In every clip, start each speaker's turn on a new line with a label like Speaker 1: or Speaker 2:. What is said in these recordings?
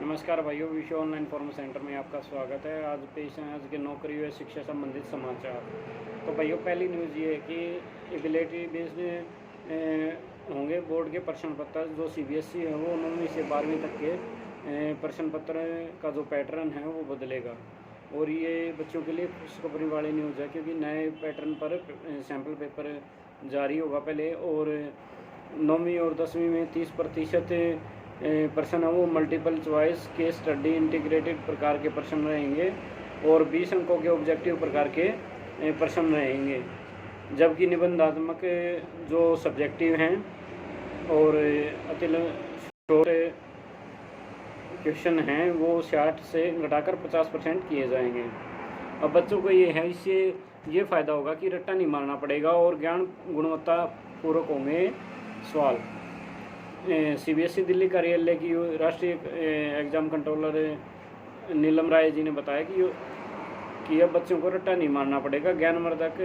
Speaker 1: नमस्कार भाइयों, विश्व ऑनलाइन फॉर्म सेंटर में आपका स्वागत है। आज पेश है आज के नौकरी व शिक्षा संबंधित समाचार। तो भाइयों, पहली न्यूज़ ये है कि एबिलिटी बेस्ड होंगे बोर्ड के प्रश्न पत्र। जो सीबीएसई है वो 9वीं से 12वीं तक के प्रश्न पत्र का जो पैटर्न है वो बदलेगा। और ये बच्चों के लिए खुशखबरी वाली न्यूज़ है, क्योंकि नए पैटर्न पर सैम्पल पेपर जारी होगा पहले। और 9वीं और 10वीं में 30% प्रश्न है वो multiple choice case study integrated प्रकार के प्रश्न रहेंगे और 20 अंकों के ऑब्जेक्टिव प्रकार के प्रश्न रहेंगे। जबकि निबंधात्मक जो सब्जेक्टिव हैं और शॉर्ट क्वेश्चन हैं वो 60 से घटाकर 50% किए जाएंगे। अब बच्चों को ये है, इससे ये फ़ायदा होगा कि रट्टा नहीं मारना पड़ेगा और ज्ञान गुणवत्ता पूर्वक होंगे सवाल। सीबीएसई दिल्ली कार्यालय की राष्ट्रीय एग्ज़ाम कंट्रोलर नीलम राय जी ने बताया कि अब बच्चों को रट्टा नहीं मारना पड़ेगा, ज्ञानवर्धक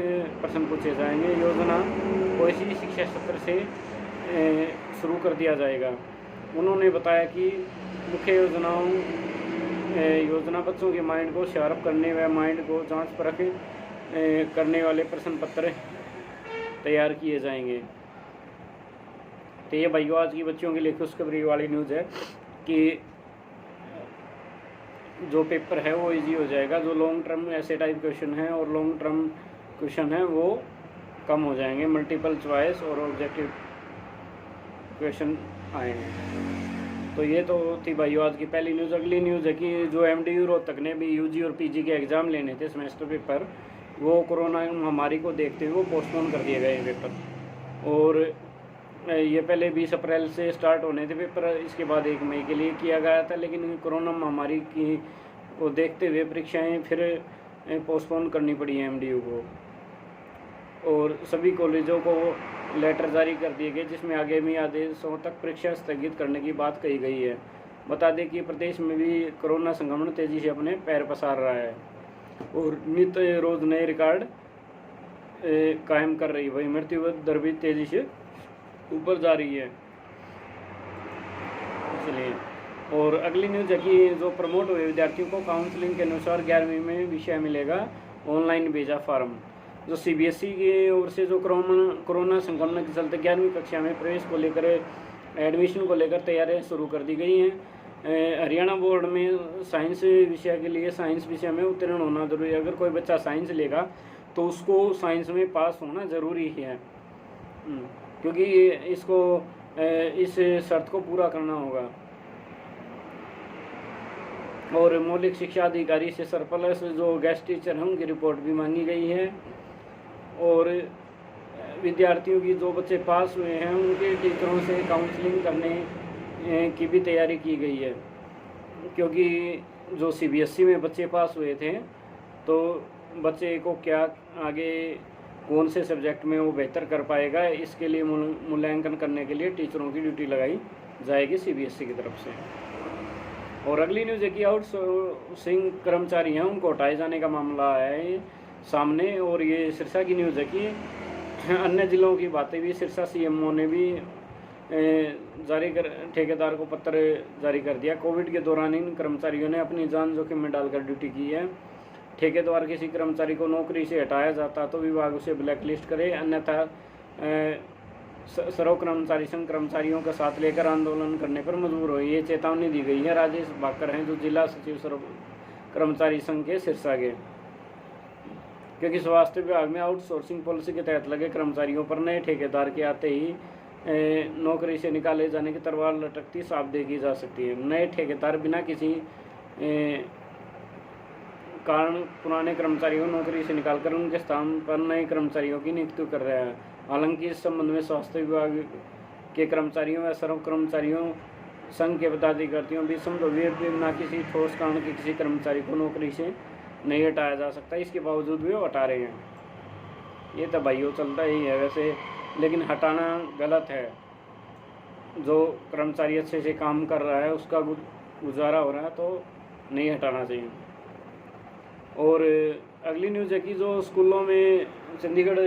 Speaker 1: प्रश्न पूछे जाएंगे। योजना को इसी शिक्षा सत्र से शुरू कर दिया जाएगा। उन्होंने बताया कि मुख्य योजना बच्चों के माइंड को शार्प करने व माइंड को जांच परख करने वाले प्रश्न पत्र तैयार किए जाएंगे। तो ये भाइयों आज की बच्चों के लिए खुशखबरी वाली न्यूज़ है कि जो पेपर है वो इजी हो जाएगा। जो लॉन्ग टर्म ऐसे टाइप क्वेश्चन हैं और लॉन्ग टर्म क्वेश्चन हैं वो कम हो जाएंगे, मल्टीपल चॉइस और ऑब्जेक्टिव क्वेश्चन आएंगे। तो ये तो थी भाइयों आज की पहली न्यूज़। अगली न्यूज़ है कि जो एमडीयू रोहतक ने भी यूजी और पीजी के एग्ज़ाम लेने थे सेमेस्टर पेपर, वो कोरोना महामारी को देखते हुए वो पोस्टपोन कर दिए गए पेपर। और ये पहले 20 अप्रैल से स्टार्ट होने थे पेपर, इसके बाद 1 मई के लिए किया गया था, लेकिन कोरोना महामारी की को देखते हुए परीक्षाएं फिर पोस्टपोन करनी पड़ी है एमडीयू को। और सभी कॉलेजों को लेटर जारी कर दिए गए जिसमें आगामी आदेशों तक परीक्षा स्थगित करने की बात कही गई है। बता दें कि प्रदेश में भी कोरोना संक्रमण तेज़ी से अपने पैर पसार रहा है और नित्य रोज़ नए रिकॉर्ड कायम कर रही है। वही मृत्यु दर भी तेज़ी से ऊपर जा रही है इसलिए। और अगली न्यूज़ है कि जो प्रमोट हुए विद्यार्थियों को काउंसलिंग के अनुसार 11वीं में विषय मिलेगा ऑनलाइन भेजा फार्म। जो सीबीएसई की ओर से जो कोरोना संक्रमण के चलते 11वीं कक्षा में प्रवेश को लेकर एडमिशन को लेकर तैयारियां शुरू कर दी गई हैं। हरियाणा बोर्ड में साइंस विषय के लिए साइंस विषय में उत्तीर्ण होना जरूरी है। अगर कोई बच्चा साइंस लेगा तो उसको साइंस में पास होना ज़रूरी है, क्योंकि इसको इस शर्त को पूरा करना होगा। और मौलिक शिक्षा अधिकारी से सरप्लस जो गेस्ट टीचर हैं उनकी रिपोर्ट भी मांगी गई है। और विद्यार्थियों की जो बच्चे पास हुए हैं उनके टीचरों से काउंसलिंग करने की भी तैयारी की गई है, क्योंकि जो सीबीएसई में बच्चे पास हुए थे तो बच्चे को क्या आगे कौन से सब्जेक्ट में वो बेहतर कर पाएगा, इसके लिए मूल्यांकन करने के लिए टीचरों की ड्यूटी लगाई जाएगी सीबीएसई की तरफ से। और अगली न्यूज़ है कि आउटसोर्सिंग कर्मचारी हैं उनको हटाए जाने का मामला है सामने। और ये सिरसा की न्यूज़ है कि अन्य ज़िलों की बातें भी सिरसा सीएमओ ने भी ठेकेदार को पत्र जारी कर दिया। कोविड के दौरान इन कर्मचारियों ने अपनी जान जोखिम में डालकर ड्यूटी की है। ठेकेदार किसी कर्मचारी को नौकरी से हटाया जाता तो विभाग उसे ब्लैकलिस्ट करे, अन्यथा सर्व कर्मचारी संघ कर्मचारियों का साथ लेकर आंदोलन करने पर मजबूर हो। ये चेतावनी दी गई है। राजेश भाकर हैं जो जिला सचिव सर्व कर्मचारी संघ के सिरसा के, क्योंकि स्वास्थ्य विभाग में आउटसोर्सिंग पॉलिसी के तहत लगे कर्मचारियों पर नए ठेकेदार के आते ही नौकरी से निकाले जाने की तलवार लटकती साफ देखी जा सकती है। नए ठेकेदार बिना किसी कारण पुराने कर्मचारियों को नौकरी से निकालकर उनके स्थान पर नए कर्मचारियों की नियुक्ति कर रहा है। हालांकि इस संबंध में स्वास्थ्य विभाग के कर्मचारियों व सर्व कर्मचारियों संघ के पदाधिकारियों भी समझौते बिना किसी ठोस कारण के किसी कर्मचारी को नौकरी से नहीं हटाया जा सकता। इसके बावजूद भी वो हटा रहे हैं। ये तो भाइयों चलता ही है वैसे, लेकिन हटाना गलत है। जो कर्मचारी अच्छे से काम कर रहा है उसका गुजारा हो रहा है तो नहीं हटाना चाहिए। और अगली न्यूज़ है कि जो स्कूलों में चंडीगढ़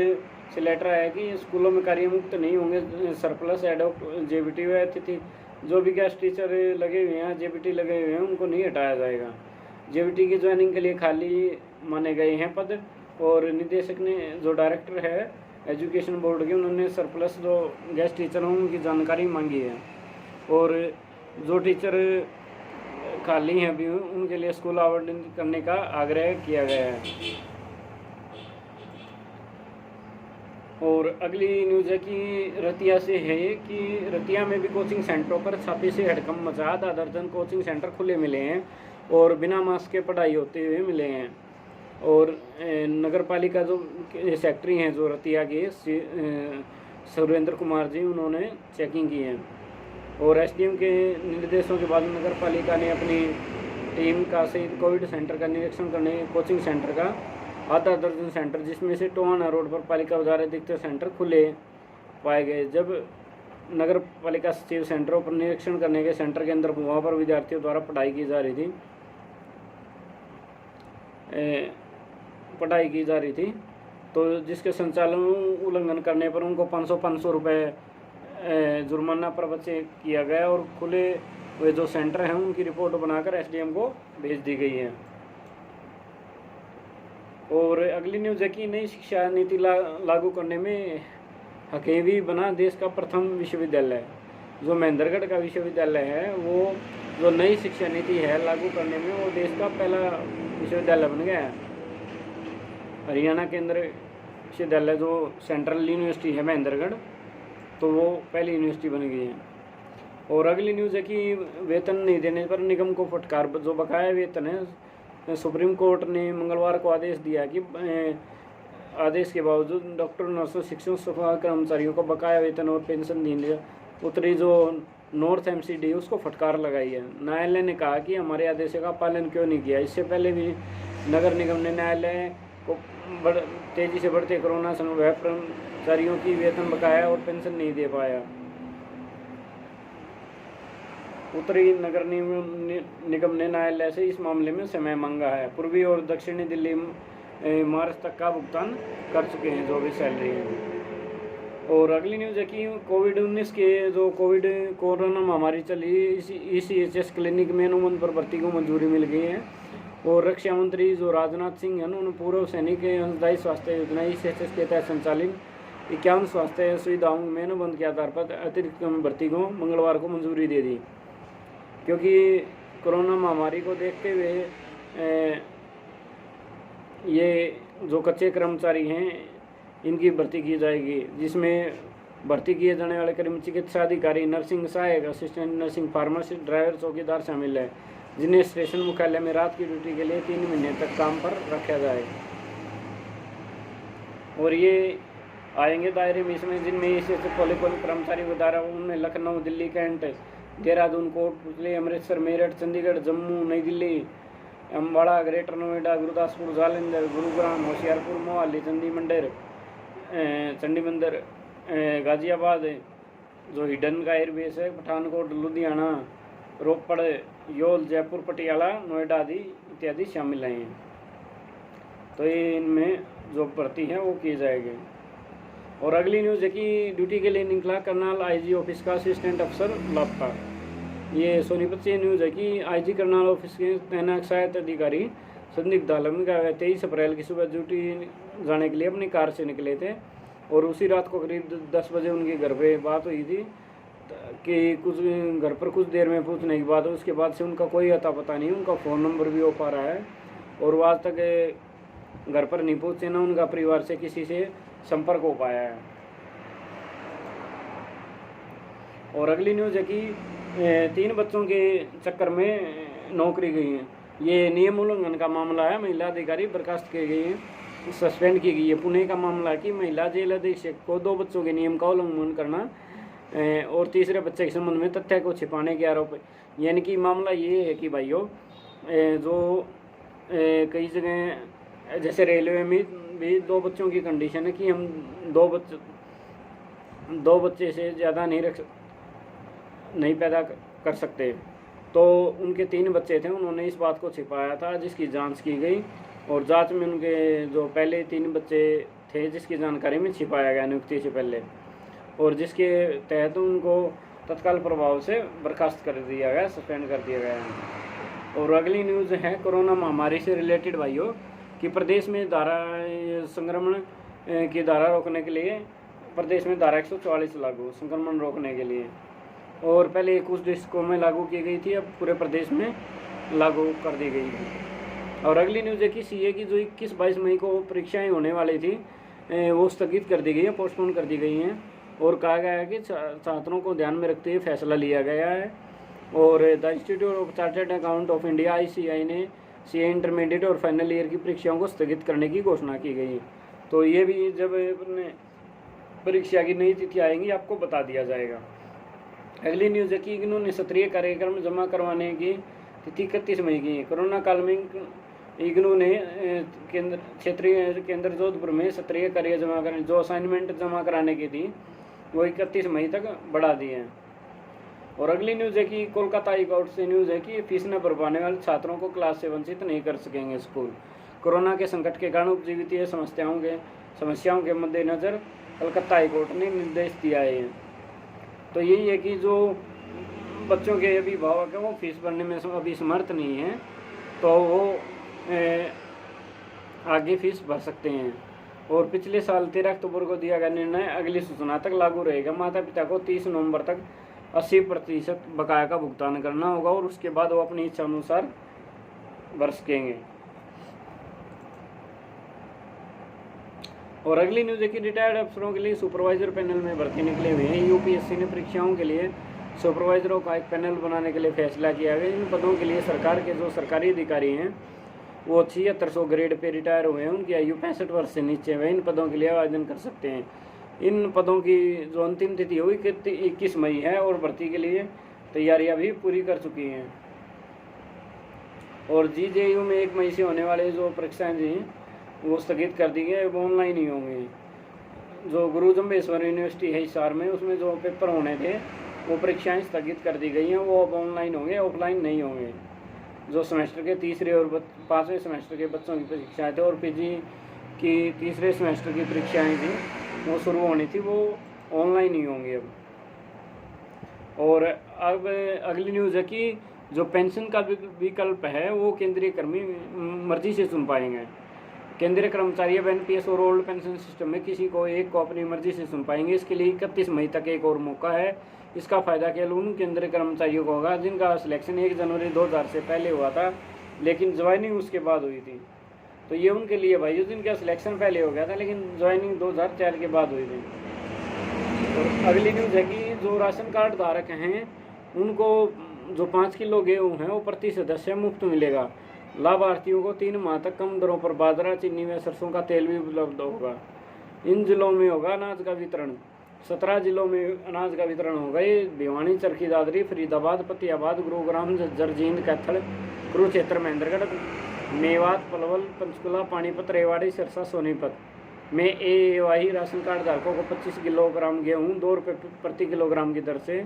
Speaker 1: से लेटर आया कि स्कूलों में कार्य मुक्त नहीं होंगे सरप्लस एडॉक जेबीटी व अतिथि जो भी गेस्ट टीचर लगे हुए हैं, जेबीटी लगे हुए हैं, उनको नहीं हटाया जाएगा। जेबीटी की ज्वाइनिंग के लिए खाली माने गए हैं पद, और निदेशक ने, जो डायरेक्टर है एजुकेशन बोर्ड के, उन्होंने सरप्लस जो गेस्ट टीचर हों उनकी जानकारी मांगी है, और जो टीचर खाली हैं अभी उनके लिए स्कूल आवंटन करने का आग्रह किया गया है। और अगली न्यूज़ है कि रतिया से है कि रतिया में भी कोचिंग सेंटरों पर छापे से हड़कंप मचा। आधा दर्जन कोचिंग सेंटर खुले मिले हैं और बिना मास्क के पढ़ाई होते हुए मिले हैं। और नगर पालिका जो सेक्रेटरी हैं जो रतिया के सुरेंद्र कुमार जी, उन्होंने चेकिंग की है, और एसडीएम के निर्देशों के बाद नगर पालिका ने अपनी टीम का सहित कोविड सेंटर का निरीक्षण करने कोचिंग सेंटर का आधा दर्जन सेंटर, जिसमें से टोहाना रोड पर पालिका बाजार अधिकतर सेंटर खुले पाए गए। जब नगर पालिका सचिव सेंटरों पर निरीक्षण करने के सेंटर के अंदर वहाँ पर विद्यार्थियों द्वारा पढ़ाई की जा रही थी, तो जिसके संचालन उल्लंघन करने पर उनको 500 रुपये जुर्माना पर बच्चे किया गया, और खुले हुए जो सेंटर हैं उनकी रिपोर्ट बनाकर एसडीएम को भेज दी गई है। और अगली न्यूज़ है कि नई शिक्षा नीति लागू करने में हकेवी बना देश का प्रथम विश्वविद्यालय। जो महेंद्रगढ़ का विश्वविद्यालय है, वो जो नई शिक्षा नीति है लागू करने में, वो देश का पहला विश्वविद्यालय बन गया है। हरियाणा केंद्रीय विश्वविद्यालय जो सेंट्रल यूनिवर्सिटी है महेंद्रगढ़, तो वो पहली यूनिवर्सिटी बन गई है। और अगली न्यूज़ है कि वेतन नहीं देने पर निगम को फटकार। जो बकाया वेतन है, सुप्रीम कोर्ट ने मंगलवार को आदेश दिया कि आदेश के बावजूद डॉक्टर, नर्सों, शिक्षकों, सफाई कर्मचारियों को बकाया वेतन और पेंशन देने उत्तरी जो नॉर्थ एमसीडी उसको फटकार लगाई है। न्यायालय ने कहा कि हमारे आदेशों का पालन क्यों नहीं किया। इससे पहले भी नगर निगम ने न्यायालय को तेजी से बढ़ते कोरोना संक्रमण कर्मचारियों की वेतन बकाया और पेंशन नहीं दे पाया। उत्तरी नगर निगम ने न्यायालय से इस मामले में समय मांगा है। पूर्वी और दक्षिणी दिल्ली मार्च तक का भुगतान कर चुके हैं जो भी सैलरी है। और अगली न्यूज़ है कि कोविड-19 के जो कोरोना महामारी चली, ECHS क्लिनिक में 9 पर भर्ती को मंजूरी मिल गई है। और रक्षा मंत्री जो राजनाथ सिंह हैं, उन्होंने पूर्व सैनिक अंशदायी स्वास्थ्य योजना ECHS के तहत संचालित 51 स्वास्थ्य सुविधाओं में अनुबंध के आधार पर अतिरिक्त भर्ती को मंगलवार को मंजूरी दे दी, क्योंकि कोरोना महामारी को देखते हुए ये जो कच्चे कर्मचारी हैं इनकी भर्ती की जाएगी, जिसमें भर्ती किए जाने वाले कर्मी चिकित्सा अधिकारी, नर्सिंग सहायक, असिस्टेंट नर्सिंग, फार्मासिस्ट, ड्राइवर, चौकीदार शामिल है, जिन्हें स्टेशन मुख्यालय में रात की ड्यूटी के लिए 3 महीने तक काम पर रखा जाए। और ये आएंगे दायरे में इसमें जिनमें इसे पॉलिकॉन कर्मचारी को दायरा उनमें लखनऊ, दिल्ली, कैंट, देहरादून, कोटपुतली, अमृतसर, मेरठ, चंडीगढ़, जम्मू, नई दिल्ली, अम्बाड़ा, ग्रेटर नोएडा, गुरदासपुर, जालंधर, गुरुग्राम, होशियारपुर, मोहाली, चंडी मंदिर, गाजियाबाद जो हिडन का एयरबेस है, पठानकोट, लुधियाना, रोपड़, योल, जयपुर, पटियाला, नोएडा आदि इत्यादि शामिल हैं। तो ये इनमें जो भर्ती है वो की जाएगी। और अगली न्यूज़ है कि ड्यूटी के लिए निकला करनाल IG ऑफिस का असिस्टेंट अफसर लापता। ये सोनीपत से न्यूज़ है कि IG करनाल ऑफिस के तैनात सहायक अधिकारी संदिग्ध हालत में 23 अप्रैल की सुबह ड्यूटी जाने के लिए अपनी कार से निकले थे, और उसी रात को करीब 10 बजे उनके घर पे बात हुई थी कि कुछ घर पर कुछ देर में पूछने की बात है। उसके बाद से उनका कोई अता पता नहीं, उनका फ़ोन नंबर भी हो पा रहा है, और वो आज तक घर पर नहीं पहुँचे, ना उनका परिवार से किसी से संपर्क हो पाया है। और अगली न्यूज़ है कि 3 बच्चों के चक्कर में नौकरी गई है। ये नियम उल्लंघन का मामला है, महिला अधिकारी बर्खास्त की गई है, सस्पेंड की गई है। पुणे का मामला है कि महिला जेल अधीक्षक को 2 बच्चों के नियम का उल्लंघन करना और तीसरे बच्चे के संबंध में तथ्य को छिपाने के आरोप। यानी कि मामला ये है कि भाइयों, जो कई जगह जैसे रेलवे में भी 2 बच्चों की कंडीशन है कि हम 2 बच्चे से ज़्यादा नहीं पैदा कर सकते, तो उनके 3 बच्चे थे, उन्होंने इस बात को छिपाया था, जिसकी जांच की गई, और जांच में उनके जो पहले 3 बच्चे थे जिसकी जानकारी में छिपाया गया नियुक्ति से पहले, और जिसके तहत उनको तत्काल प्रभाव से बर्खास्त कर दिया गया, सस्पेंड कर दिया गया है। और अगली न्यूज़ है कोरोना महामारी से रिलेटेड भाइयों कि प्रदेश में संक्रमण की धारा रोकने के लिए प्रदेश में धारा 144 लागू, संक्रमण रोकने के लिए। और पहले कुछ डिस्ट्रिक्टों में लागू की गई थी, अब पूरे प्रदेश में लागू कर दी गई है। और अगली न्यूज़ है कि सीए की जो 21-22 मई को परीक्षाएं होने वाली थी वो स्थगित कर दी गई है, पोस्टपोन कर दी गई हैं। और कहा गया है कि छात्रों को ध्यान में रखते हुए फैसला लिया गया है। और the institute of chartered account of India ICAI ने सीए इंटरमीडिएट और फाइनल ईयर की परीक्षाओं को स्थगित करने की घोषणा की गई है। तो ये भी जब परीक्षा की नई तिथि आएंगी आपको बता दिया जाएगा। अगली न्यूज़ है कि इग्नू ने सत्रीय कार्यक्रम जमा करवाने की तिथि 31 मई की। कोरोना काल में इग्नू ने क्षेत्रीय केंद्र जोधपुर में सत्रीय कार्य जमा करने जो असाइनमेंट जमा कराने की थी वो 31 मई तक बढ़ा दी है। और अगली न्यूज़ है कि कोलकाता हाई कोर्ट से न्यूज़ है कि फीस न भर पाने वाले छात्रों को क्लास से वंचित नहीं कर सकेंगे स्कूल। कोरोना के संकट के कारण उपजीवितीय समस्याओं के मद्देनज़र कलकत्ता हाई कोर्ट ने निर्देश दिया है। तो यही है कि जो बच्चों के अभिभावक हैं वो फीस भरने में अभी समर्थ नहीं हैं तो वो आगे फीस भर सकते हैं। और पिछले साल 13 अक्टूबर को दिया गया निर्णय अगली सूचना तक लागू रहेगा। माता पिता को 30 नवंबर तक 80% बकाया का भुगतान करना होगा और उसके बाद वो अपनी इच्छा अनुसार भर सकेंगे। और अगली न्यूज़ है कि रिटायर्ड अफसरों के लिए सुपरवाइजर पैनल में भर्ती निकले हुए हैं। यूपीएससी ने परीक्षाओं के लिए सुपरवाइजरों का एक पैनल बनाने के लिए फैसला किया है। इन पदों के लिए सरकार के जो सरकारी अधिकारी हैं वो 7600 ग्रेड पे रिटायर हुए हैं, उनकी आयु 65 वर्ष से नीचे है, इन पदों के लिए आवेदन कर सकते हैं। इन पदों की जो अंतिम तिथि हुई 21 मई है और भर्ती के लिए तैयारियां भी पूरी कर चुकी हैं। और GJU में 1 मई से होने वाले जो परीक्षाएं थी वो स्थगित कर दी गई, वो ऑनलाइन ही होंगे। जो गुरु जम्बेश्वर यूनिवर्सिटी है हिसार में उसमें जो पेपर होने थे वो परीक्षाएं स्थगित कर दी गई हैं, वो अब ऑनलाइन होंगे, ऑफलाइन नहीं होंगे। जो सेमेस्टर के तीसरे और 5वें सेमेस्टर के बच्चों की परीक्षाएं थे और PG की तीसरे सेमेस्टर की परीक्षाएं थी वो शुरू होनी थी, वो ऑनलाइन ही होंगी अब। और अब अगली न्यूज़ है कि जो पेंशन का विकल्प है वो केंद्रीय कर्मी मर्जी से चुन पाएंगे। केंद्रीय कर्मचारी अब NPS और ओल्ड पेंशन सिस्टम में किसी को एक को अपनी मर्जी से चुन पाएंगे। इसके लिए 31 मई तक एक और मौका है। इसका फ़ायदा केवल उन केंद्रीय कर्मचारियों को होगा जिनका सिलेक्शन 1 जनवरी 2000 से पहले हुआ था लेकिन ज्वाइनिंग उसके बाद हुई थी। तो ये उनके लिए भाई जिनका सिलेक्शन पहले हो गया था लेकिन ज्वाइनिंग 2004 के बाद हुई थी। और अगली न्यूज़ है कि जो राशन कार्ड धारक हैं उनको जो 5 किलो गेहूँ हैं वो प्रति सदस्य मुफ्त मिलेगा। लाभार्थियों को 3 माह तक कम दरों पर बाजरा, चीनी व सरसों का तेल भी उपलब्ध होगा। इन जिलों में होगा अनाज का वितरण। 17 जिलों में अनाज का वितरण होगा। ये भिवानी, चरखी दादरी, फरीदाबाद, फतेहाबाद, गुरुग्राम, झज्जर, जींद, कैथल, कुरुक्षेत्र, महेंद्रगढ़, मेवात, पलवल, पंचकुला, पानीपत, रेवाड़ी, सिरसा, सोनीपत में AAY राशन कार्ड धारकों को 25 किलोग्राम गेहूँ 2 रुपये प्रति किलोग्राम की दर से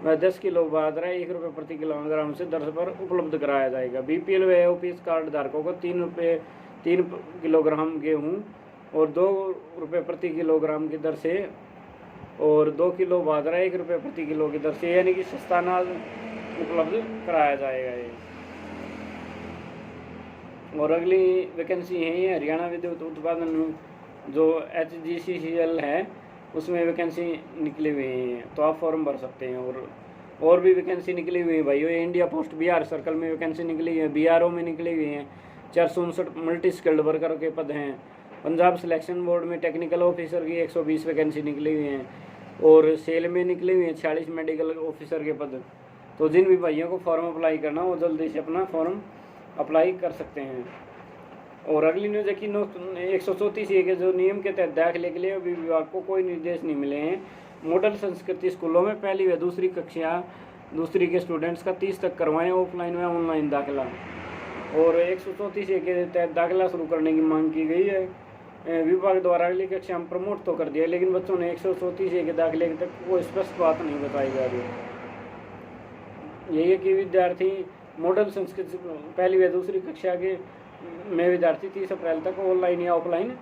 Speaker 1: व 10 किलो बाजरा 1 रुपये प्रति किलोग्राम से दर पर उपलब्ध कराया जाएगा। BPL व AOPS कार्ड धारकों को 3 किलोग्राम गेहूँ और 2 रुपये प्रति किलोग्राम की दर से और 2 किलो बाजरा 1 रुपये प्रति किलो की दर से यानी कि सस्ता अनाज उपलब्ध कराया जाएगा ये। और अगली वैकेंसी है ये हरियाणा विद्युत उत्पादन जो HGCCL है उसमें वैकेंसी निकली हुई है तो आप फॉर्म भर सकते हैं। और भी वैकेंसी निकली हुई है भाई। ये इंडिया पोस्ट बिहार सर्कल में वैकेंसी निकली है, BRO में निकली हुई है 459 मल्टी स्किल्ड वर्कर के पद हैं। पंजाब सिलेक्शन बोर्ड में टेक्निकल ऑफिसर की 120 वैकेंसी निकली हुई हैं और सेल में निकली हुई हैं 46 मेडिकल ऑफिसर के पद। तो जिन भी भाइयों को फॉर्म अप्लाई करना वो जल्दी से अपना फॉर्म अप्लाई कर सकते हैं। और अगली न्यूज़ है कि 134 के जो नियम के तहत दाखिले के लिए अभी विभाग को कोई निर्देश नहीं मिले हैं। मॉडल संस्कृति स्कूलों में पहली व दूसरी कक्षा के स्टूडेंट्स का 30 तक करवाएं ऑफलाइन व ऑनलाइन दाखिला। और 134 के तहत दाखिला शुरू करने की मांग की गई है। विभाग द्वारा अगली कक्षा में प्रमोट तो कर दिया लेकिन बच्चों ने 134 के दाखिले तक वो स्पष्ट बात नहीं बताई जा रही। यही है कि विद्यार्थी मॉडल संस्कृत पहली व दूसरी कक्षा के में विद्यार्थी 30 अप्रैल तक ऑनलाइन या ऑफलाइन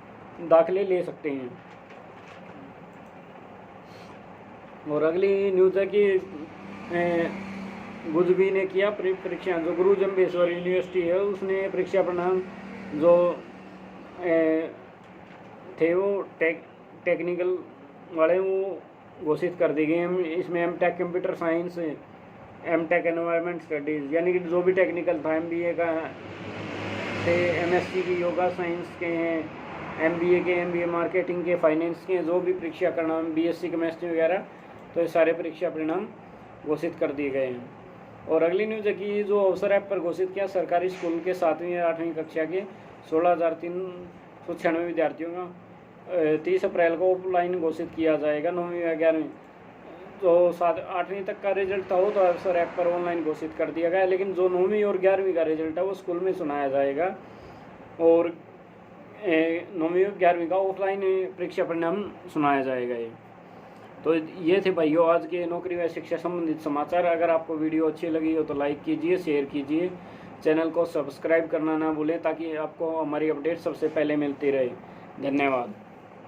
Speaker 1: दाखिले ले सकते हैं। और अगली न्यूज़ है कि गुजबी ने किया परीक्षा, जो गुरु जम्बेश्वर यूनिवर्सिटी है उसने परीक्षा परिणाम जो थे वो टेक्निकल वाले वो घोषित कर दी गई। इसमें M Tech computer science, M Tech environment studies, यानी कि जो भी टेक्निकल था, एमबीए का थे, एमएससी की योगा साइंस के हैं, एमबीए के, एमबीए मार्केटिंग के, फाइनेंस के, जो भी परीक्षा परिणाम, बीएससी केमिस्ट्री वगैरह, तो ये सारे परीक्षा परिणाम घोषित कर दिए गए हैं। और अगली न्यूज़ है कि जो अवसर ऐप पर घोषित किया, सरकारी स्कूल के 7वीं और 8वीं कक्षा के 16,396 विद्यार्थियों का 30 अप्रैल को ऑफलाइन घोषित किया जाएगा। 9वीं या 11वीं तो 8वीं तक का रिजल्ट था वो तो अवसर ऐप पर ऑनलाइन घोषित कर दिया गया, लेकिन जो 9वीं और 11वीं का रिजल्ट है वो स्कूल में सुनाया जाएगा और 9वीं और 11वीं का ऑफलाइन परीक्षा परिणाम सुनाया जाएगा। ये तो ये थे भाइयों आज के नौकरी व शिक्षा संबंधित समाचार। अगर आपको वीडियो अच्छी लगी हो तो लाइक कीजिए, शेयर कीजिए, चैनल को सब्सक्राइब करना ना भूलें ताकि आपको हमारी अपडेट सबसे पहले मिलती रहे। धन्यवाद।